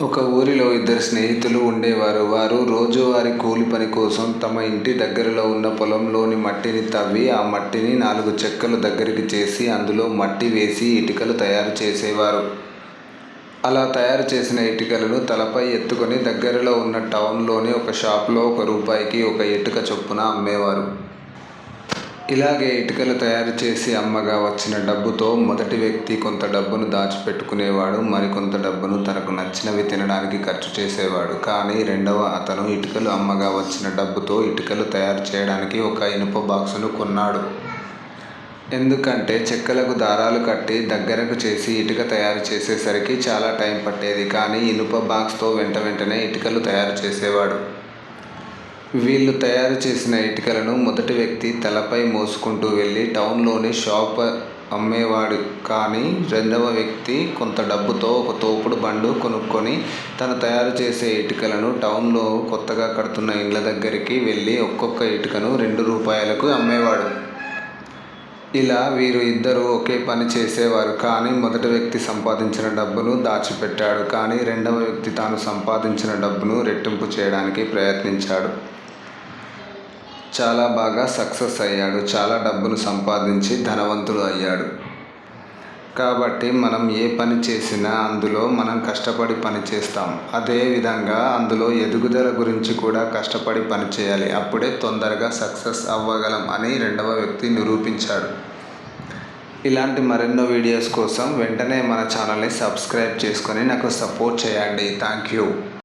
ఒక ఊరిలో ఇద్దరు స్నేహితులు ఉండేవారు. వారు రోజువారీ కూలి పని కోసం తమ ఇంటి దగ్గరలో ఉన్న పొలంలోని మట్టిని తవ్వి, ఆ మట్టిని 4 చెక్కలు దగ్గరికి చేసి అందులో మట్టి వేసి ఇటుకలు తయారు చేసేవారు. అలా తయారు చేసిన ఇటుకలను తలపై ఎత్తుకొని దగ్గరలో ఉన్న టౌన్లోని ఒక షాపులో ₹1కి ఒక ఇటుక చొప్పున అమ్మేవారు. ఇలాగే ఇటుకలు తయారు చేసి అమ్మగా వచ్చిన డబ్బుతో మొదటి వ్యక్తి కొంత డబ్బును దాచిపెట్టుకునేవాడు. మరికొంత డబ్బును తనకు నచ్చినవి తినడానికి ఖర్చు చేసేవాడు. కానీ రెండవ అతను ఇటుకలు అమ్మగా వచ్చిన డబ్బుతో ఇటుకలు తయారు చేయడానికి ఒక ఇనుప బాక్సును కొన్నాడు. ఎందుకంటే చెక్కలకు దారాలు కట్టి దగ్గరకు చేసి ఇటుక తయారు చేసేసరికి చాలా టైం పట్టేది. కానీ ఇనుప బాక్స్తో వెంటనే ఇటుకలు తయారు చేసేవాడు. వీళ్ళు తయారు చేసిన ఇటుకలను మొదటి వ్యక్తి తలపై మోసుకుంటూ వెళ్ళి టౌన్లోని షాప్ అమ్మేవాడు. కానీ రెండవ వ్యక్తి కొంత డబ్బుతో ఒక తోపుడు బండి కొనుక్కొని తను తయారు చేసే ఇటుకలను టౌన్లో కొత్తగా కడుతున్న ఇళ్ల దగ్గరికి వెళ్ళి ఒక్కొక్క ఇటుకను ₹2కు అమ్మేవాడు. ఇలా వీరు ఇద్దరూ ఒకే పని చేసేవారు. కానీ మొదటి వ్యక్తి సంపాదించిన డబ్బును దాచిపెట్టాడు. కానీ రెండవ వ్యక్తి తాను సంపాదించిన డబ్బును రెట్టింపు చేయడానికి ప్రయత్నించాడు. చాలా బాగా సక్సెస్ అయ్యాడు. చాలా డబ్బును సంపాదించి ధనవంతుడు అయ్యాడు. కాబట్టి మనం ఏ పని చేసినా అందులో మనం కష్టపడి పని చేస్తాం. అదే విధంగా అందులో ఎదుగుదల గురించి కూడా కష్టపడి పని చేయాలి. అప్పుడే తొందరగా సక్సెస్ అవ్వగలం అని రెండవ వ్యక్తి నిరూపించాడు. ఇలాంటి మరెన్నో వీడియోస్ కోసం వెంటనే మన ఛానల్ని సబ్స్క్రైబ్ చేసుకొని నాకు సపోర్ట్ చేయండి. Thank you.